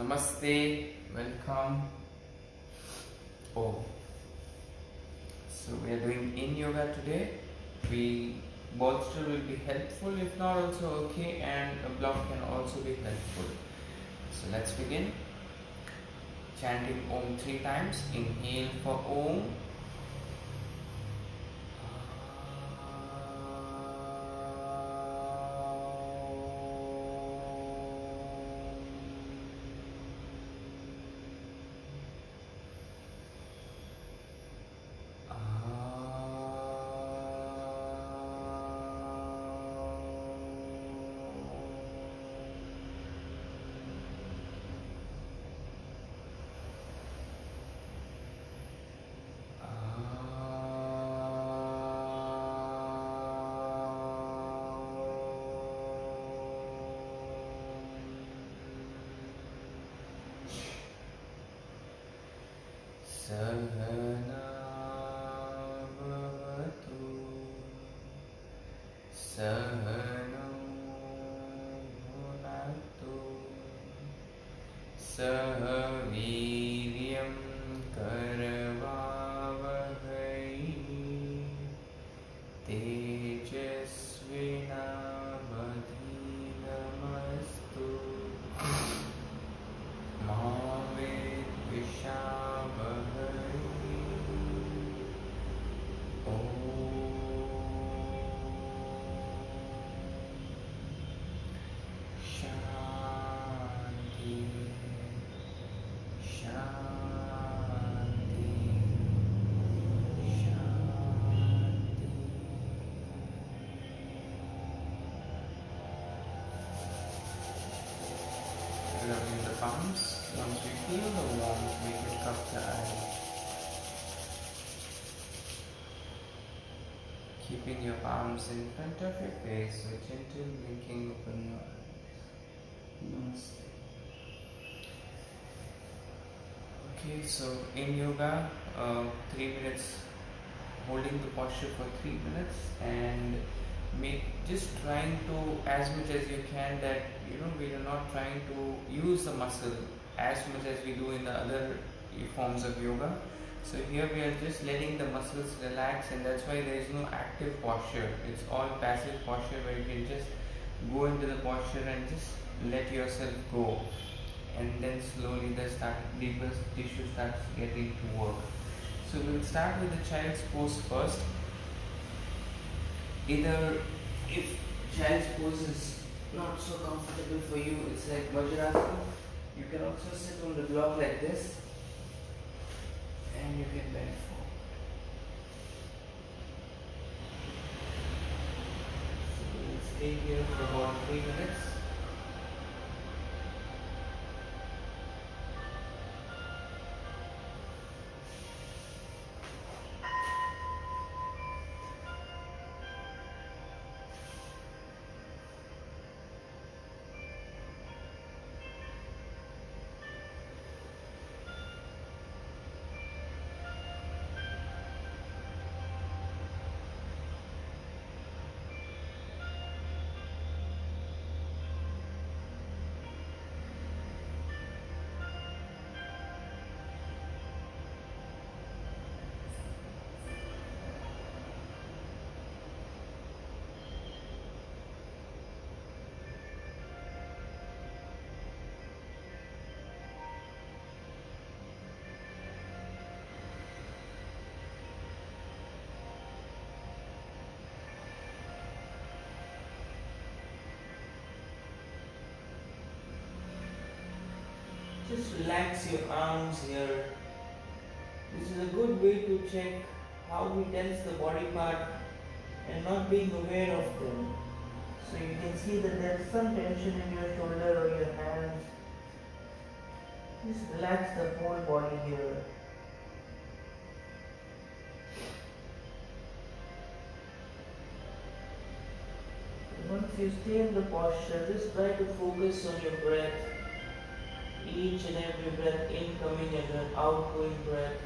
Namaste, welcome. Oh, so we are doing in yoga today. We bolster will be helpful, if not also okay, and a block can also be helpful. So let's begin. Chanting Om 3 times. Inhale for Om. Sahana Bhavatu Sahano Bhunatu Sah Viryam Karavavahai Tejasvinavadhinamastu Ma Vidvishavahai Shanti, Shanti, Shanti. Rubbing the palms. Once you feel the warmth, we can cup the eyes. Keeping your palms in front of your face with gentle blinking open your eyes. Namaste. Okay, so in yoga, 3 minutes, holding the posture for 3 minutes, and just trying to, as much as you can, that we are not trying to use the muscle as much as we do in the other forms of yoga. So here we are just letting the muscles relax, and that's why there is no active posture. It's all passive posture where you can just go into the posture and just let yourself go, and then slowly the deeper tissue starts getting to work. So we'll start with the child's pose first. Either if child's pose is not so comfortable for you, it's like Vajrasana. You can also sit on the block like this, and you can bend forward. So we'll stay here for about 3 minutes. Just relax your arms here. This is a good way to check how we tense the body part and not being aware of them. So you can see that there is some tension in your shoulder or your hands. Just relax the whole body here. Once you stay in the posture, just try to focus on your breath. Each and every breath, incoming and an outgoing breath.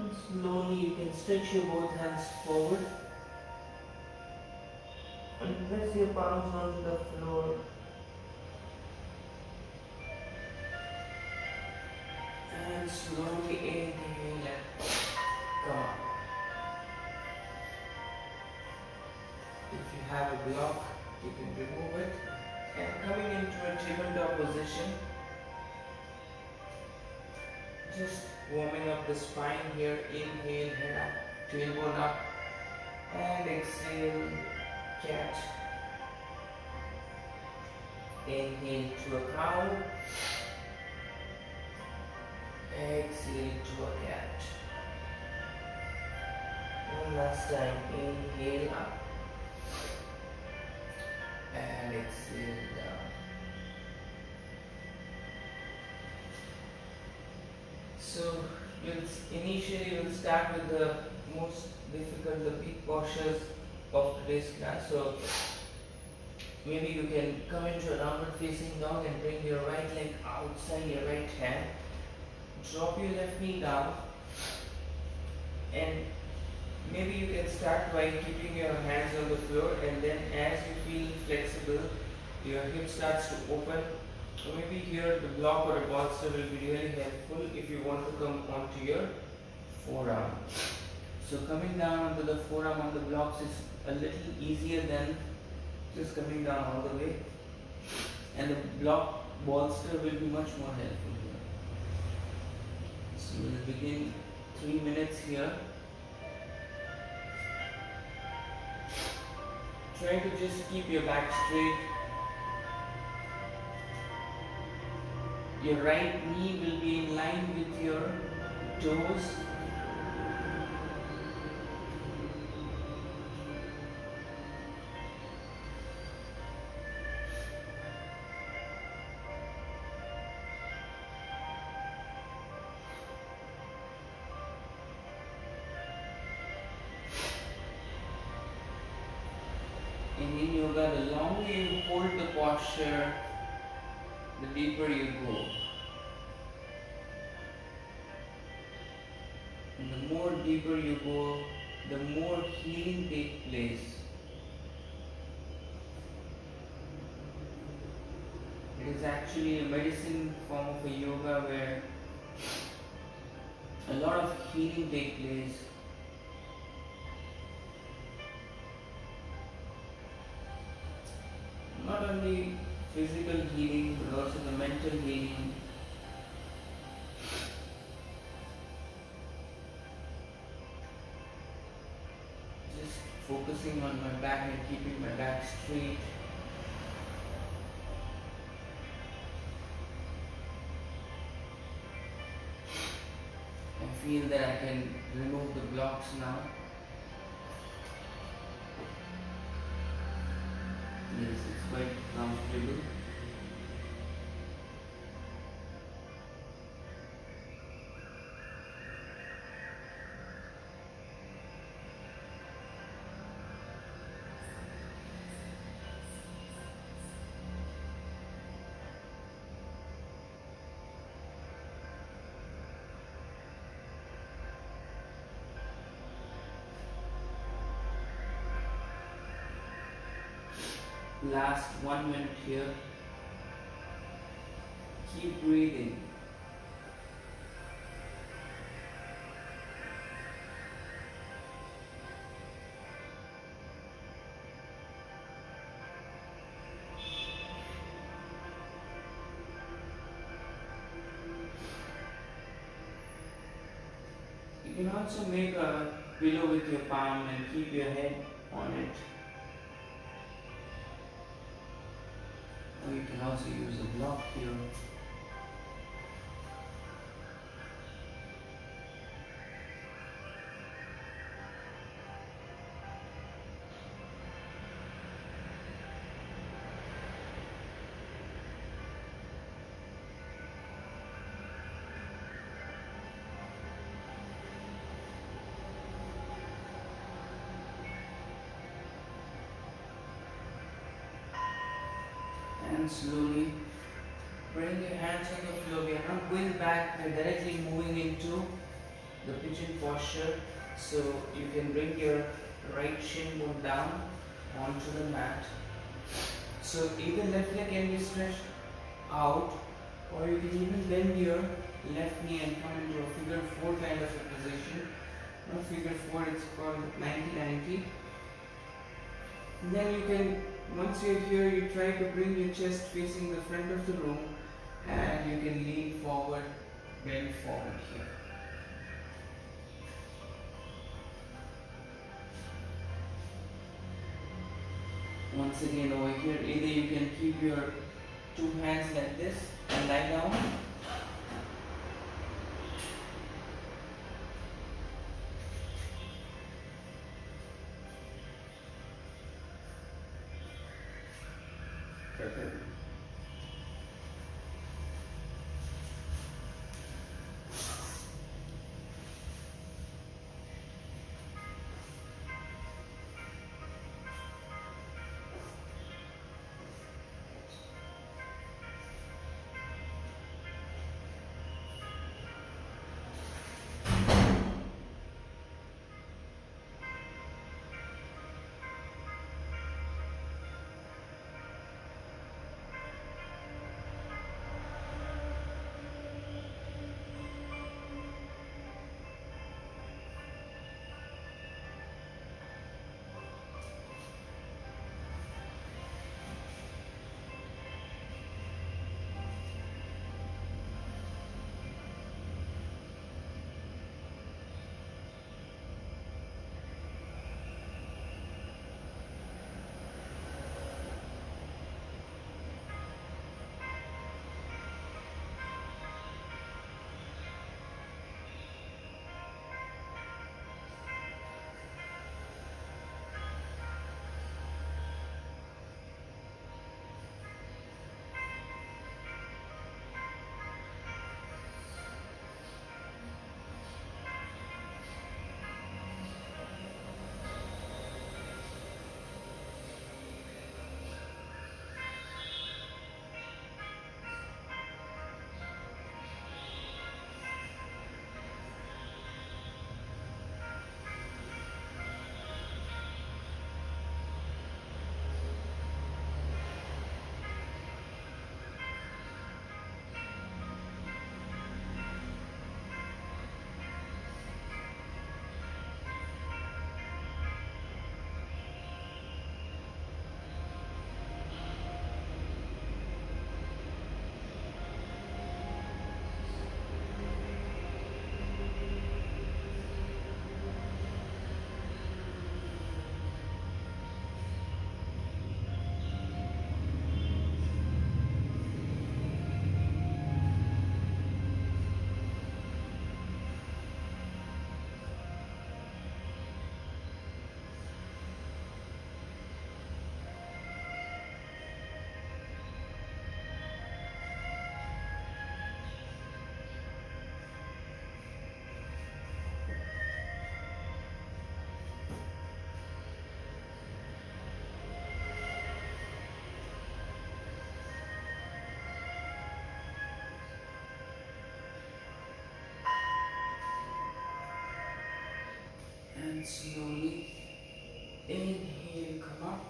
And slowly you can stretch your both hands forward and press your palms onto the floor. And slowly inhale and come up. If you have a block, you can remove it. And coming into a tabletop position, just warming up the spine here. Inhale, head up, tailbone up, and exhale, cat. Inhale to a cow. Exhale to a cat. One last time. Inhale up. And exhale down. So initially we'll start with the most difficult, the big postures of today's class. So maybe you can come into a downward facing dog and bring your right leg outside your right hand. Drop your left knee down, and maybe you can start by keeping your hands on the floor, and then as you feel flexible, your hip starts to open. So maybe here the block or a bolster will be really helpful if you want to come onto your forearm. So coming down onto the forearm on the blocks is a little easier than just coming down all the way, and the block bolster will be much more helpful here. So we'll begin 3 minutes here. Try to just keep your back straight. Your right knee will be in line with your toes. And in yoga, the longer you hold the posture, the deeper you go. And the more deeper you go, the more healing takes place. It is actually a medicine form of a yoga where a lot of healing takes place. Not only physical healing, but also the mental healing. Just focusing on my back and keeping my back straight. I feel that I can remove the blocks now. Yes, it's quite comfortable. Last 1 minute here. Keep breathing. You can also make a pillow with your palm and keep your head on it. Or you can also use a block here. And slowly bring your hands on the floor. We are not going back, we are directly moving into the pigeon posture. So you can bring your right shin bone down onto the mat. So either left leg can be stretched out, or you can even bend your left knee and come into a figure 4 kind of a position. Not figure 4, it's called 90-90. Then you can, once you're here, you try to bring your chest facing the front of the room, and you can lean forward, bend forward here. Once again over here, either you can keep your 2 hands like this and lie down. Perfect. And slowly inhale, come up.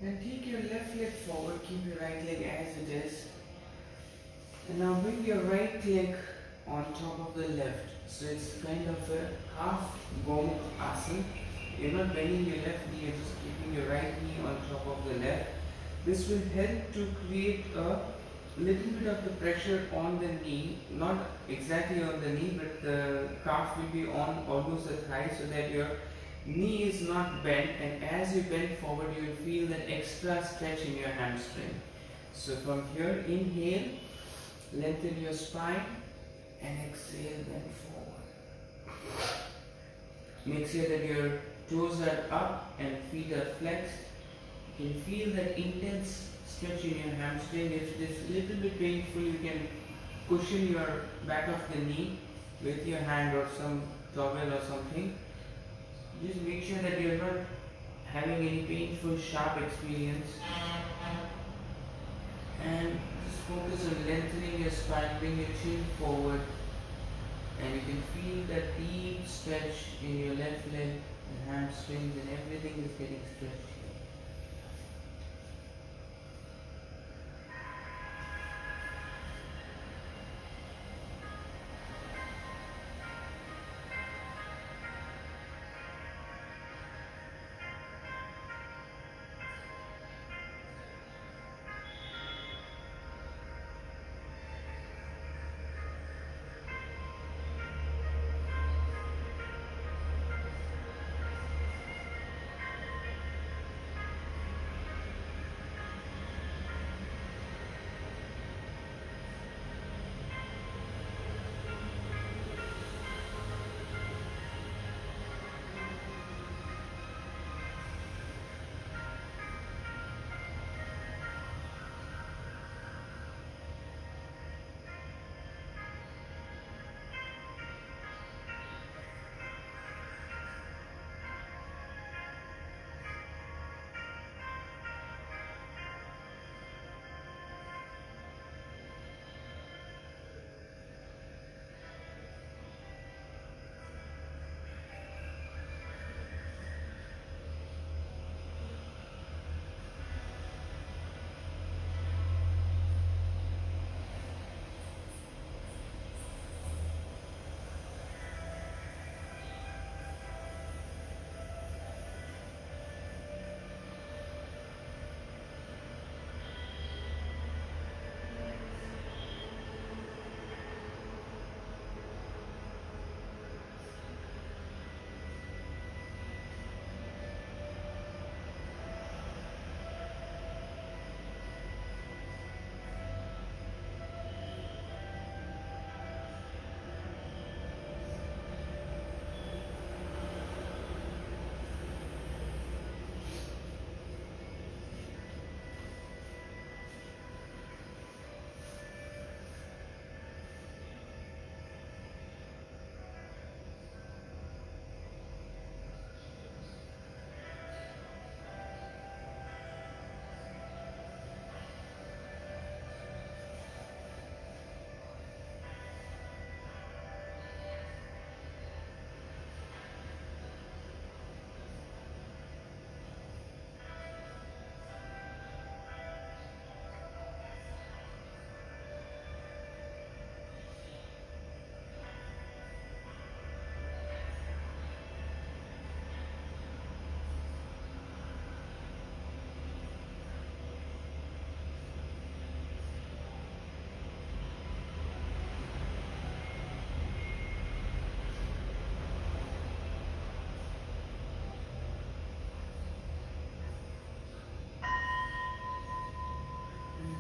And take your left leg forward, keep your right leg as it is. And now bring your right leg on top of the left. So it's kind of a half gom asana. You're not bending your left knee, you're just keeping your right knee on top of the left. This will help to create a little bit of the pressure on the knee, not exactly on the knee, but the calf will be on almost the thigh, so that your knee is not bent, and as you bend forward you will feel that extra stretch in your hamstring. So from here, inhale, lengthen your spine, and exhale, bend forward. Make sure that your toes are up and feet are flexed. You can feel that intense stretch in your hamstring. If it is a little bit painful, you can cushion your back of the knee with your hand or some towel or something. Just make sure that you are not having any painful, sharp experience. And just focus on lengthening your spine, bring your chin forward. and you can feel that deep stretch in your left leg and hamstrings, and everything is getting stretched.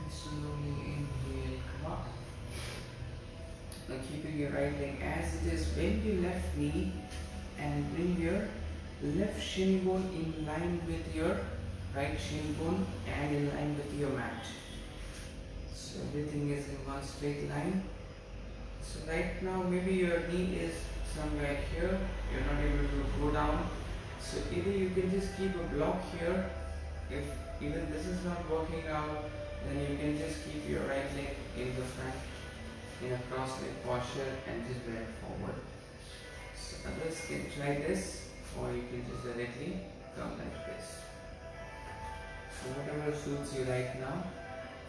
Slowly inhale, come up. Now keeping your right leg as it is, bend your left knee and bring your left shin bone in line with your right shin bone and in line with your mat. So everything is in one straight line. So right now maybe your knee is somewhere here, you're not able to go down. So either you can just keep a block here. If even this is not working out, then you can just keep your right leg in the front in a cross leg posture and just bend forward. So others can try this, or you can just directly come like this. So whatever suits you right now,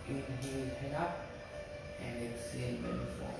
inhale, head up, and exhale, bend forward.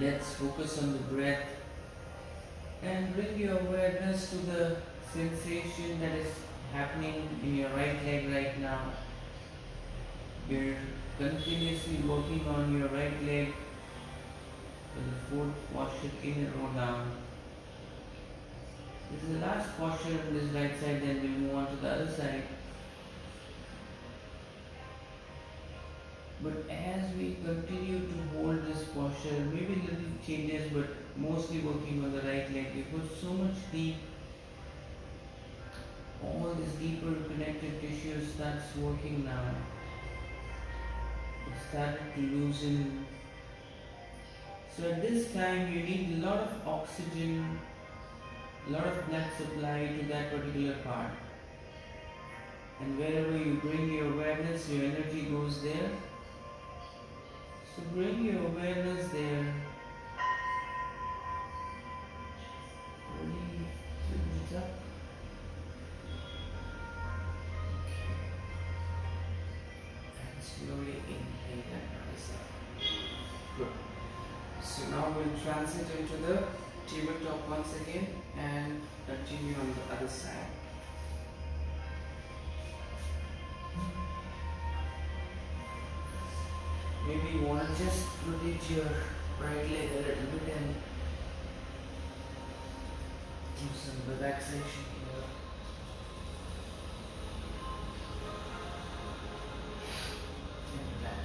Let's focus on the breath and bring your awareness to the sensation that is happening in your right leg right now. You're continuously working on your right leg for the fourth posture in a row down. This is the last posture on this right side, then we move on to the other side. But as we continue to hold this posture, maybe little changes, but mostly working on the right leg, we put so much deep, all this deeper connective tissue starts working now. It started to loosen. So at this time, you need a lot of oxygen, a lot of blood supply to that particular part. And wherever you bring your awareness, your energy goes there. So bring your awareness there. Really lift it up. And slowly inhale and rise up. Good. So now we'll transit into the tabletop once again and continue on the other side. Maybe you want to just rotate your right leg a little bit and do some relaxation here. And relax.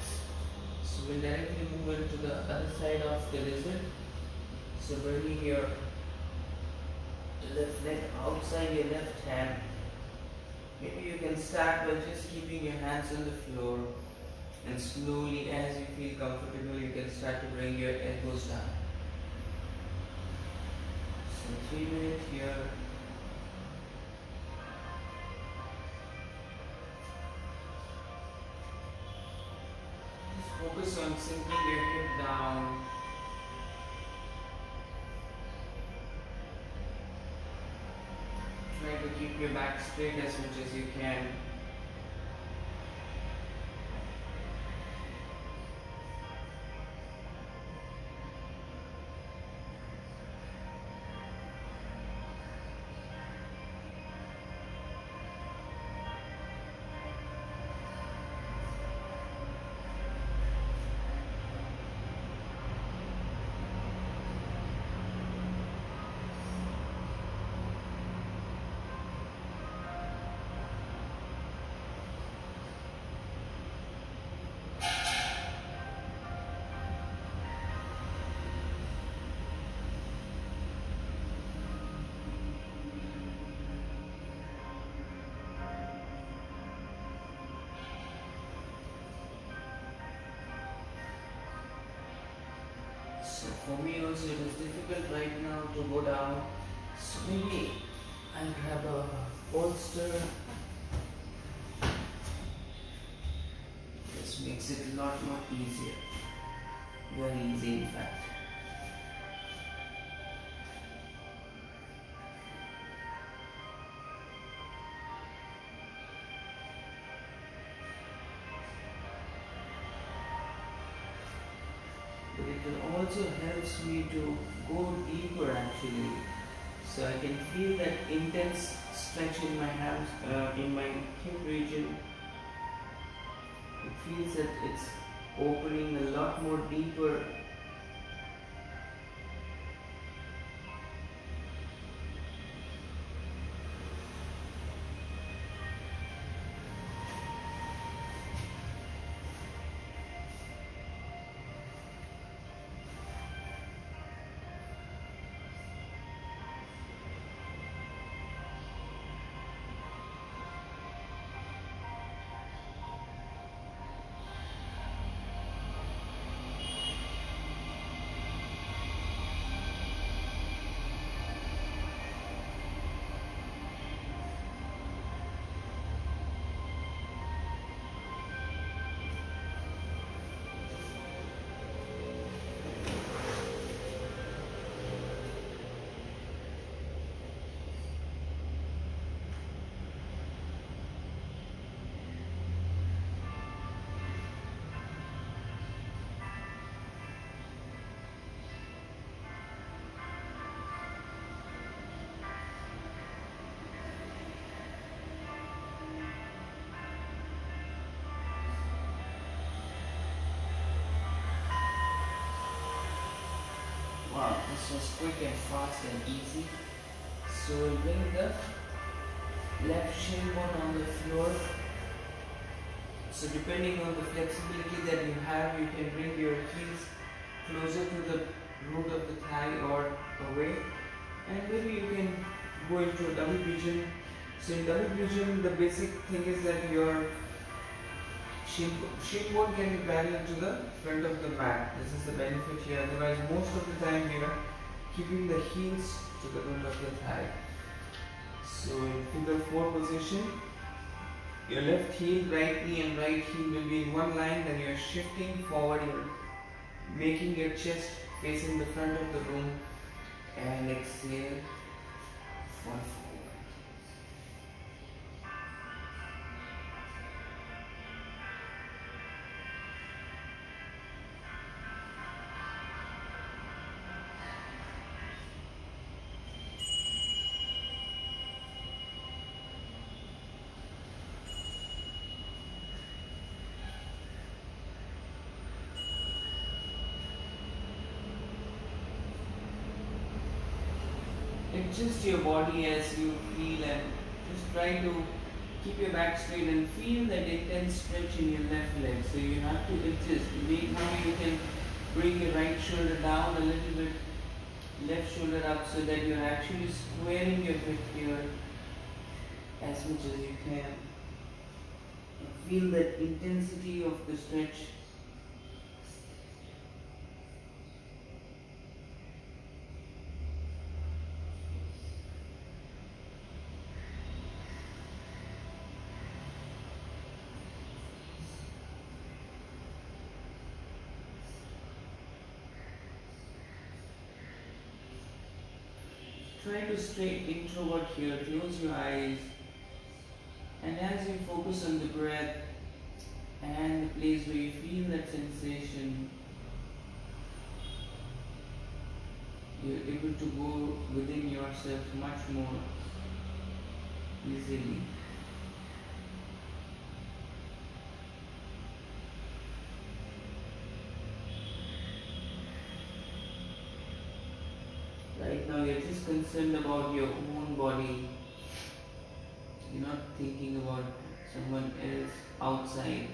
So we'll directly move into the other side of the lizard. So bringing your left leg outside your left hand. Maybe you can start by just keeping your hands on the floor. And slowly, as you feel comfortable, you can start to bring your elbows down. So 3 minutes here. Just focus on sinking your hip down. Try to keep your back straight as much as you can. So for me also it is difficult right now to go down. So maybe I'll grab a bolster. This makes it a lot more easier. Very easy in fact. But it also helps me to go deeper actually. So I can feel that intense stretch in my hams, in my hip region. It feels that it's opening a lot more deeper. just quick and fast and easy. So we'll bring the left shin bone on the floor. So depending on the flexibility that you have, you can bring your heels closer to the root of the thigh or away, and maybe you can go into a double pigeon. So in double pigeon, the basic thing is that your shin bone can be parallel to the front of the mat. This is the benefit here. Otherwise, most of the time you are keeping the heels to the root of the thigh. So in figure 4 position, your left heel, right knee and right heel will be in one line, then you are shifting forward, you are making your chest facing the front of the room, and exhale, fall forward. Adjust your body as you feel, and just try to keep your back straight and feel that intense stretch in your left leg. So you have to adjust. Maybe you can bring your right shoulder down a little bit, left shoulder up, so that you're actually squaring your hip here as much as you can. And feel that intensity of the stretch. Try to stay introvert here, close your eyes, and as you focus on the breath and the place where you feel that sensation, you're able to go within yourself much more easily. Right now you're just concerned about your own body. You're not thinking about someone else outside.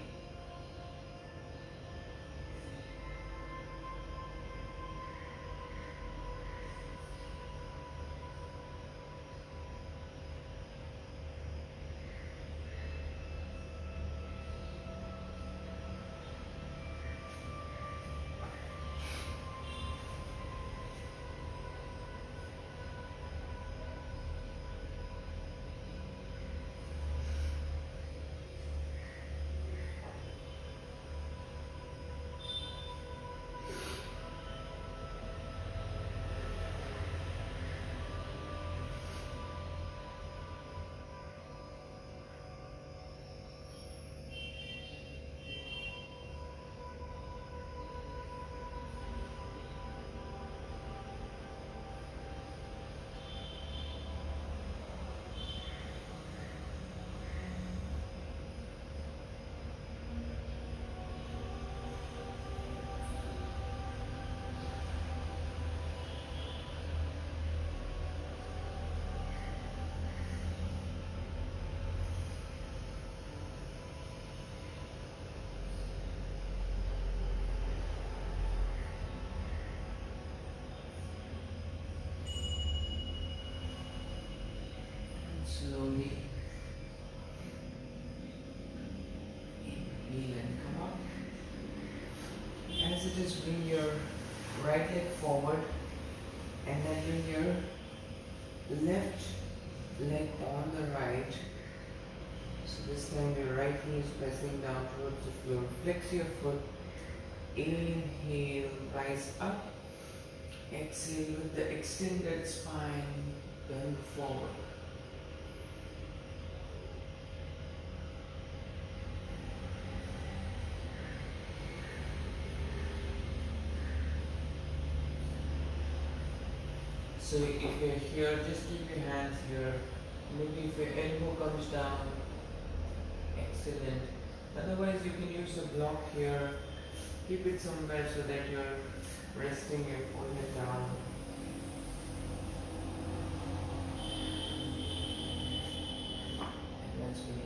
Slowly inhale and come up. As it is, bring your right leg forward and then bring your left leg on the right. So this time your right knee is pressing down towards the floor. Flex your foot. Inhale, rise up. Exhale with the extended spine, bend forward. So if you're here, just keep your hands here. Maybe if your elbow comes down, excellent. Otherwise you can use a block here. Keep it somewhere so that you're resting your forehead down. video.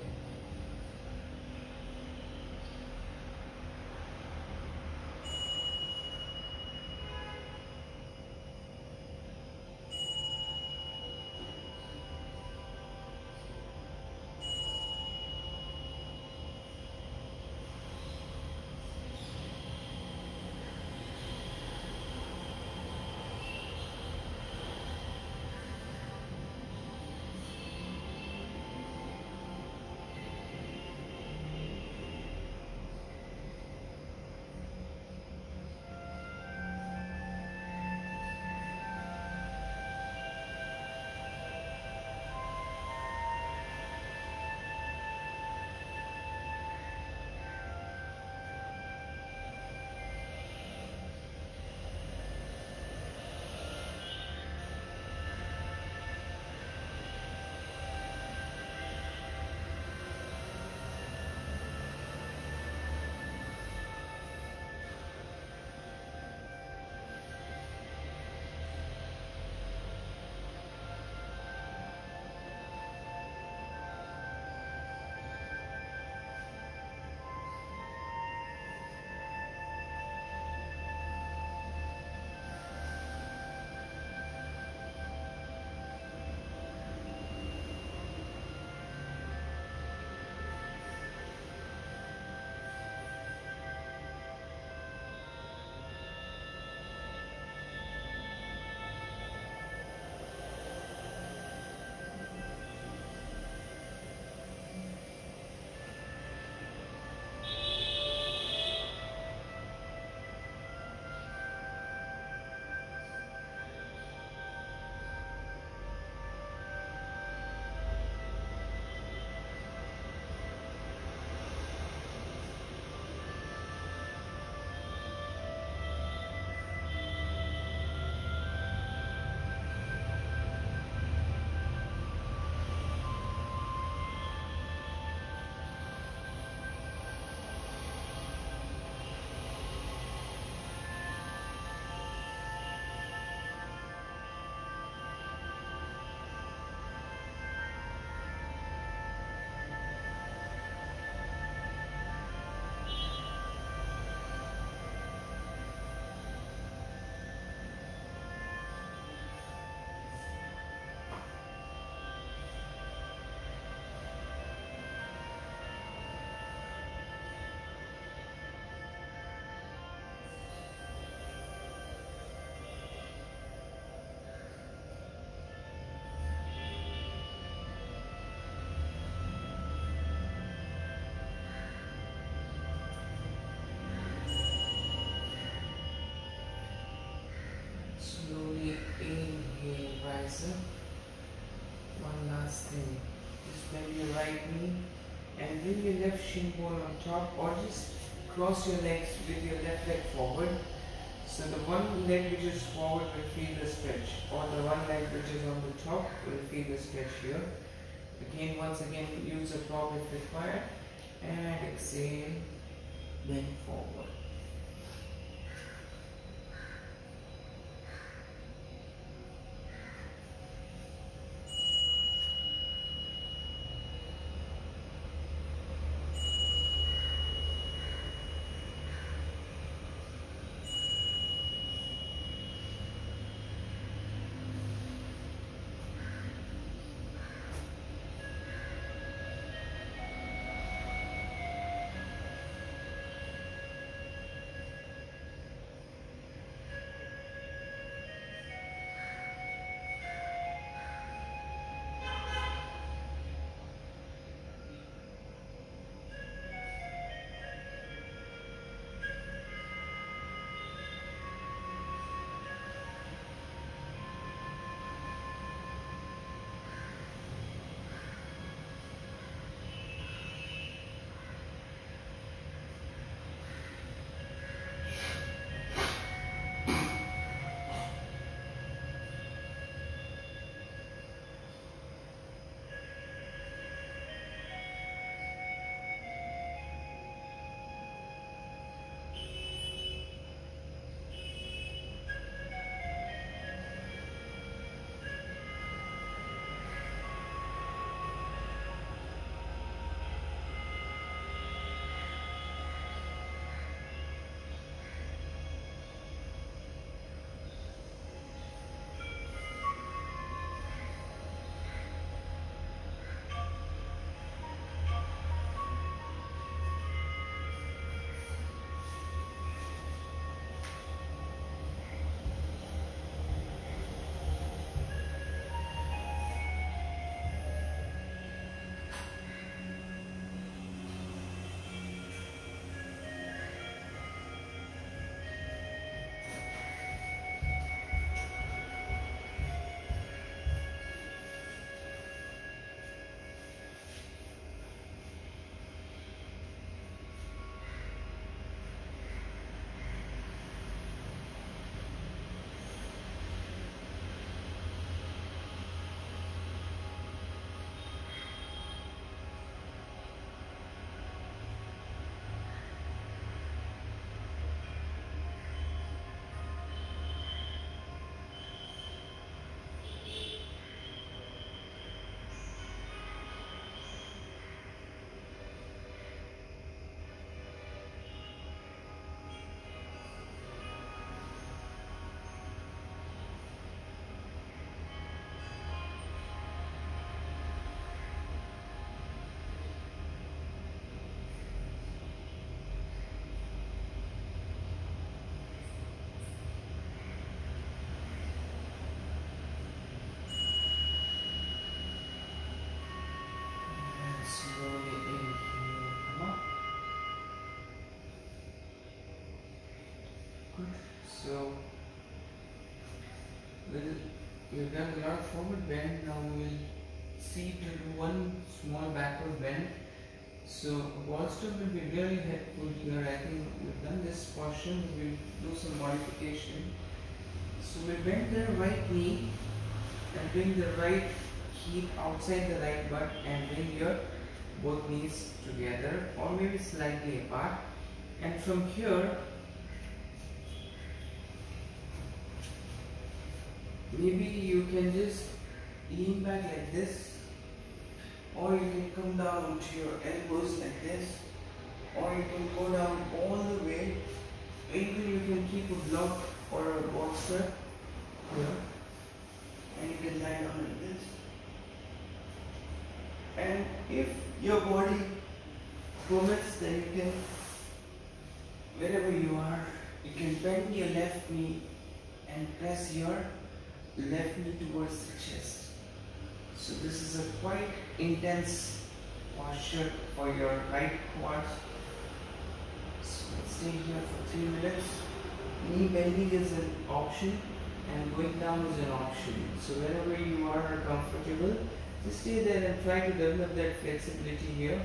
Slowly inhale, rise up. One last thing. Just bend your right knee and bring your left shin bone on top, or just cross your legs with your left leg forward. So the one leg which is forward will feel the stretch, or the one leg which is on the top will feel the stretch here. Again, once again, use a prop if required, and exhale, bend forward. we've done a lot of forward bend. Now we'll see to do one small backward bend. So wall stop will be really helpful here. I think we've done this portion. We'll do some modification. So we bend the right knee and bring the right heel outside the right butt and bring your both knees together or maybe slightly apart. And from here, maybe you can just lean back like this, or you can come down to your elbows like this, or you can go down all the way. Even you can keep a block or a boxer here, and you can lie down like this. And if your body permits, then you can, wherever you are, you can bend your left knee and press your left knee towards the chest. So this is a quite intense posture for your right quads. So let's stay here for 3 minutes. Knee bending is an option and going down is an option. So wherever you are comfortable, just stay there and try to develop that flexibility here.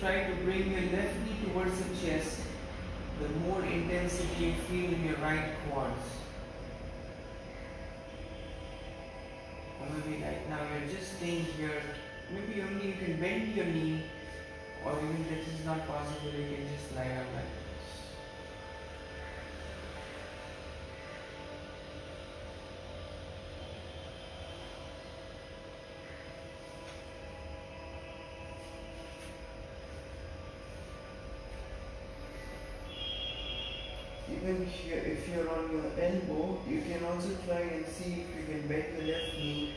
Try to bring your left knee towards the chest, the more intensity you feel in your right quads. Or maybe right now you're just staying here. Maybe only you can bend your knee, or even if this is not possible, you can just lie down like this. Even here, if you're on your elbow, you can also try and see if you can bend your left knee.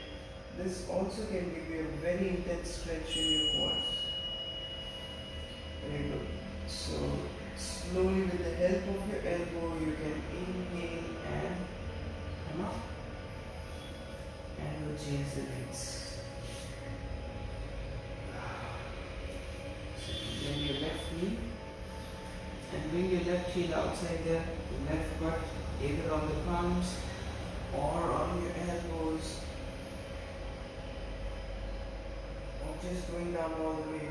This also can give you a very intense stretch in your quads. Very good. So slowly with the help of your elbow, you can inhale and come up. And we'll change the legs. And bring your left heel outside the left butt, either on the palms or on your elbows, or just going down all the way.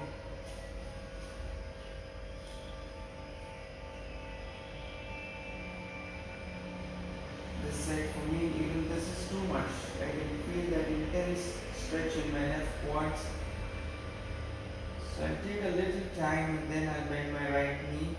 This side for me, even this is too much. I can feel that intense stretch in my left quads. So I'll take a little time and then I'll bend my right knee.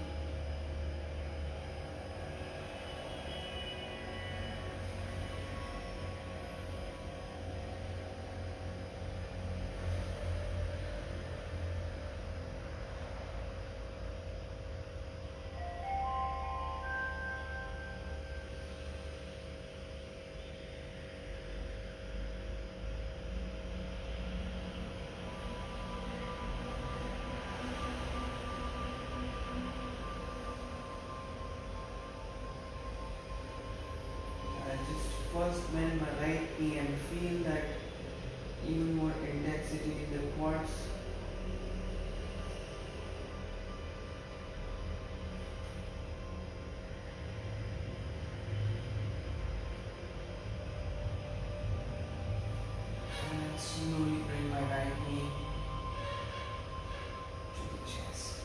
I just first bend my right knee and feel that even more intensity in the quads. And slowly bring my right knee to the chest.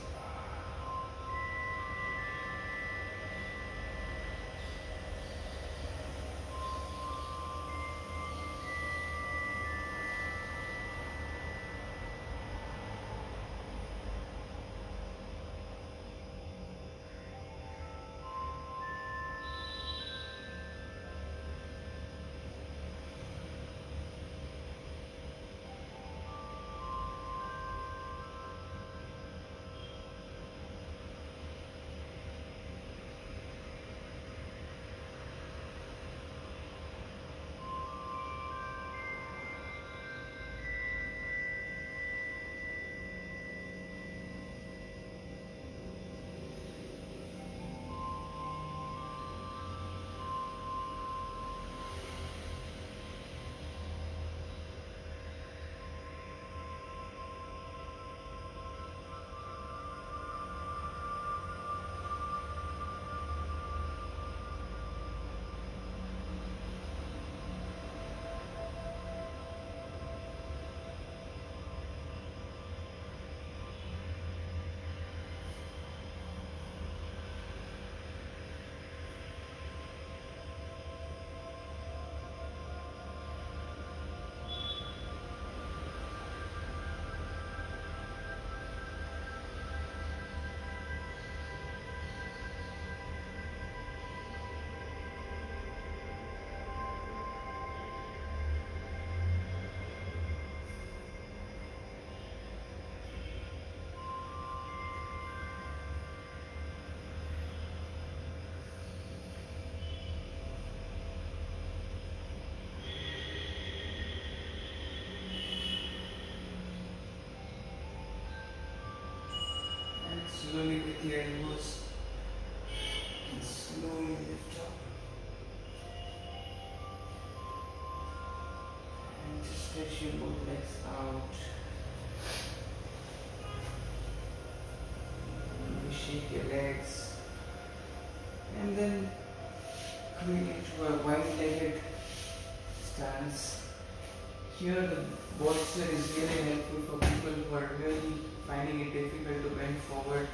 Slowly with your elbows and slowly lift up and just stretch your both legs out. You shake your legs and then coming into a wide-legged stance. Here the posture is really helpful for people who are really finding it difficult to bend forward.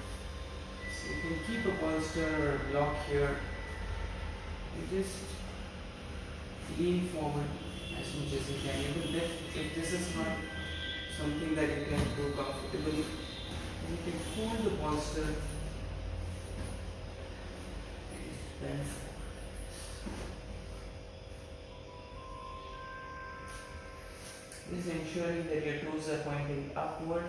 So you can keep a posture or block here and just lean forward as much as you can. Even if this is not something that you can do comfortably, you can hold the posture and just bend forward. Just ensuring that your toes are pointing upward.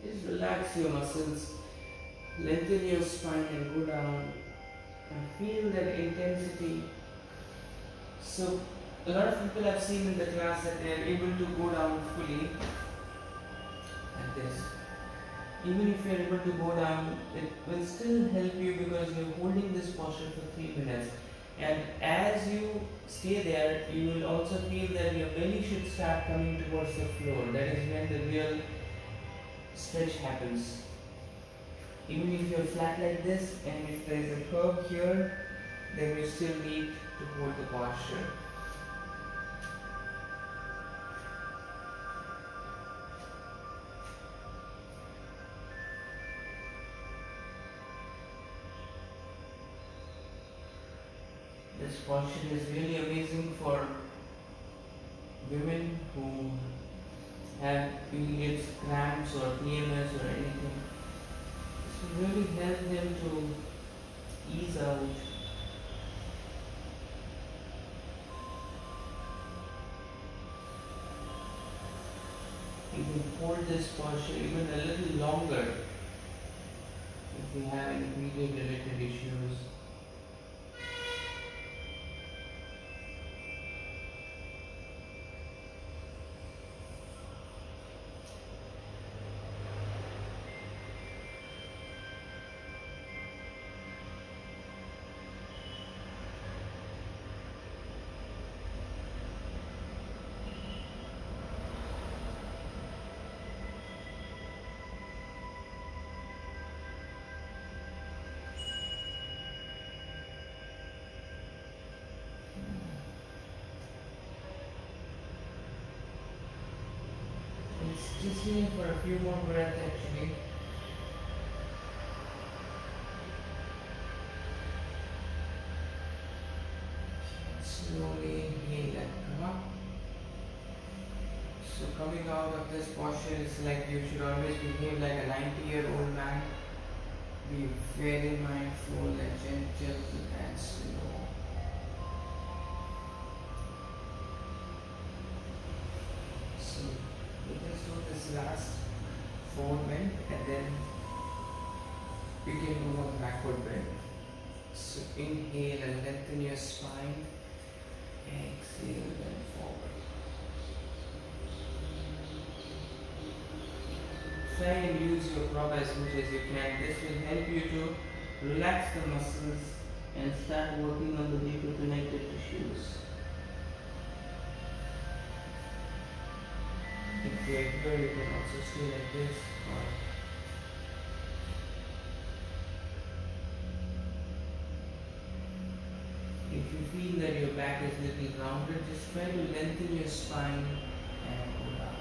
Just relax your muscles, lengthen your spine and go down and feel that intensity. So a lot of people I've seen in the class that they are able to go down fully like this. Even if you are able to go down, it will still help you because you are holding this posture for 3 minutes. And as you stay there, you will also feel that your belly should start coming towards the floor. That is when the real stretch happens. Even if you're flat like this and if there is a curve here, then you still need to hold the posture. This posture is really amazing for women who have periods, cramps or PMS or anything. This will really help them to ease out. You can hold this posture even a little longer if you have any period related issues. Just need for a few more breaths actually. Slowly inhale and come up. So coming out of this posture is like you should always behave like a 90-year-old man. Be very mindful and gentle and slow. So we just do this last forward bend and then we can move on backward bend. So inhale and lengthen your spine. Exhale, bend forward. Try and use your prop as much as you can. This will help you to relax the muscles and start working on the deeper connected tissues. If you're here, you can also stay like this. If you feel that your back is a little rounded, just try to lengthen your spine and go down.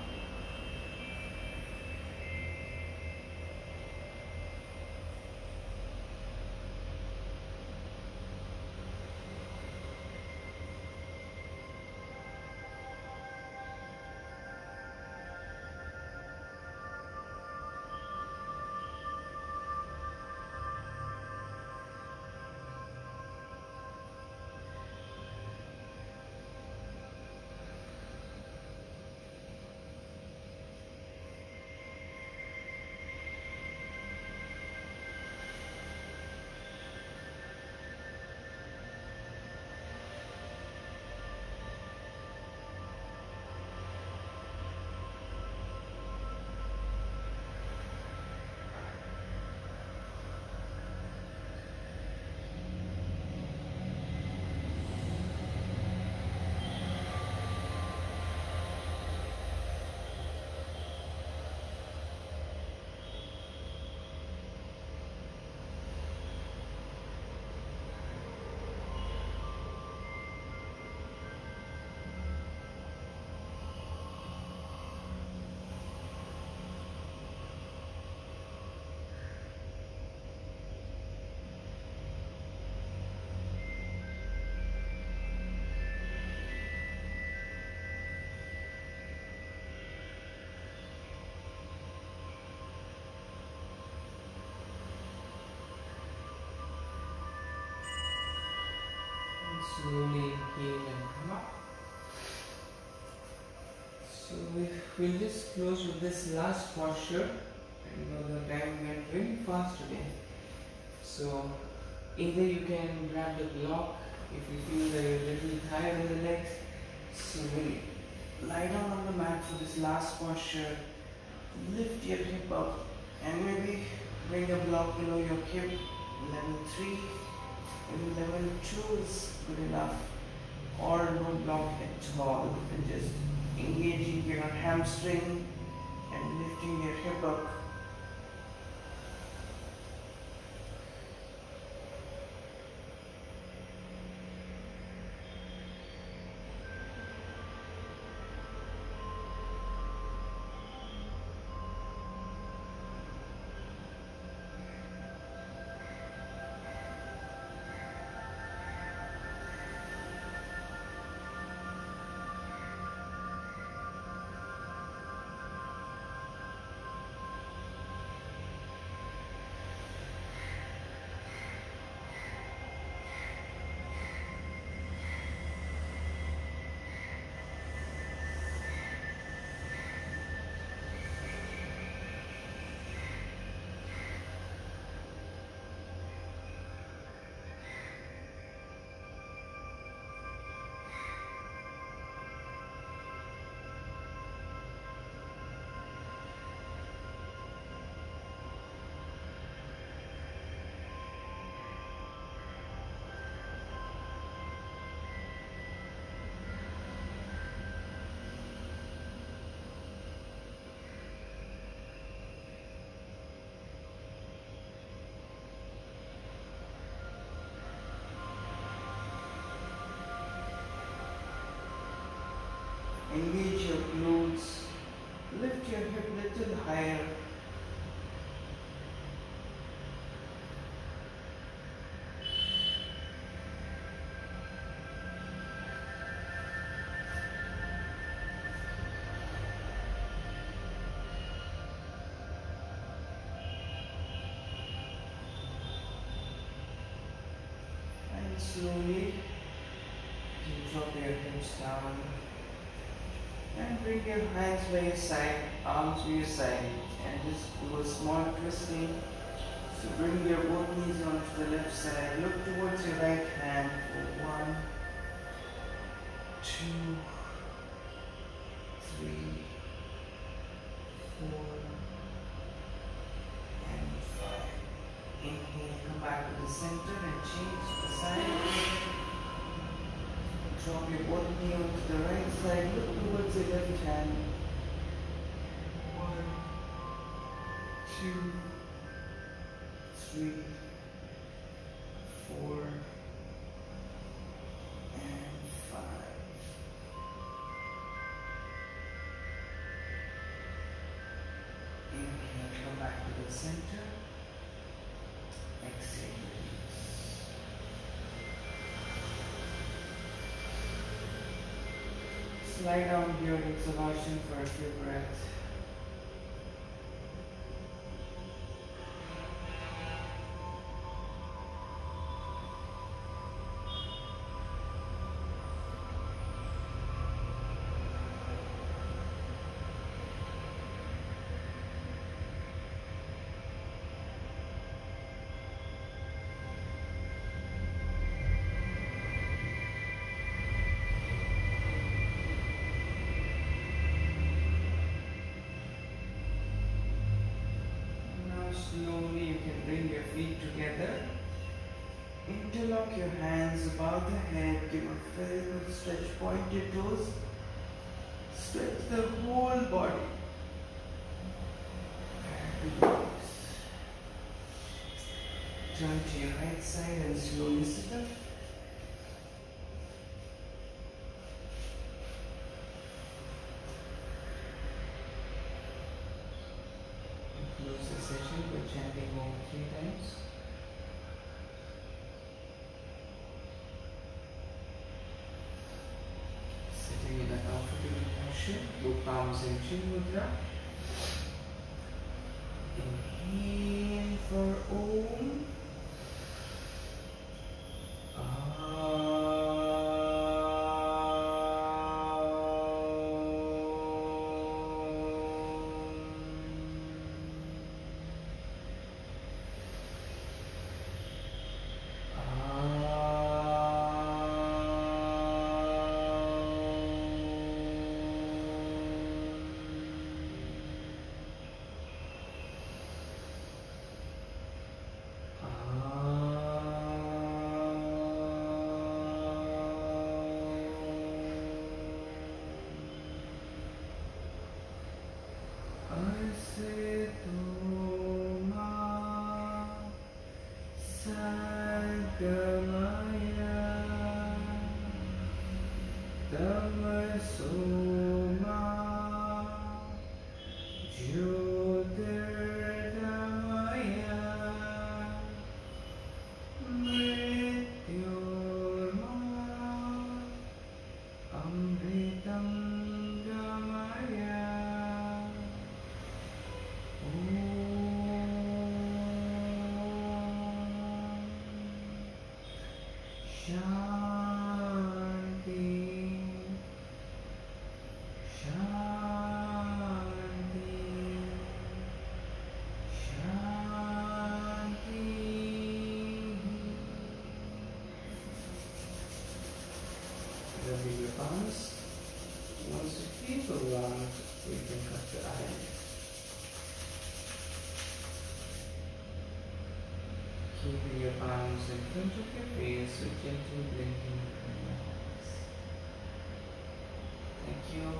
Slowly inhale and come up. So we'll just close with this last posture. You know the time went very fast today. So either you can grab the block if you feel that you're a little tired in the legs. So we'll lie down on the mat for this last posture. Lift your hip up and maybe bring a block below your hip. Level 3. And level 2 is good enough, or no block at all, and just engaging your hamstring and lifting your hip up. Engage your glutes, lift your hip little higher. And slowly you drop your hips down. And bring your hands by your side, arms by your side, and just do a small twisting. So bring your both knees onto the left side. Look towards your right hand for 1, 2, 3, 4, and 5. Inhale, come back to the center and change the side. Drop your both knee onto the right side, look towards your left hand. 1, 2, 3, 4, and 5. Inhale, come back to the center. Exhale. Lie down during exhalation for a few breaths. Slowly you can bring your feet together. Interlock your hands above the head. Give a very good stretch. Point your toes. Stretch the whole body. Turn to your right side and slowly sit up. Close the session by chanting Om 3 times. Sitting in a comfortable posture, two palms in Chin Mudra. Inhale for Om. Tamasoma Jyotirgamaya Mrityurma Amritam Gamaya. Shanti, Shanti, Shanti. Rubbing your palms. Once you feel the warmth, you can cut your eyes. Keeping your palms in front of your face with gentle blinking between your eyes. Thank you.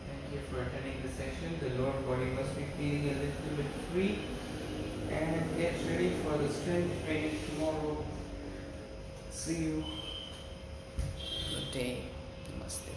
Thank you for attending the session. The lower body must be feeling a little bit free. And get ready for the strength training tomorrow. See you. Good day. Namaste.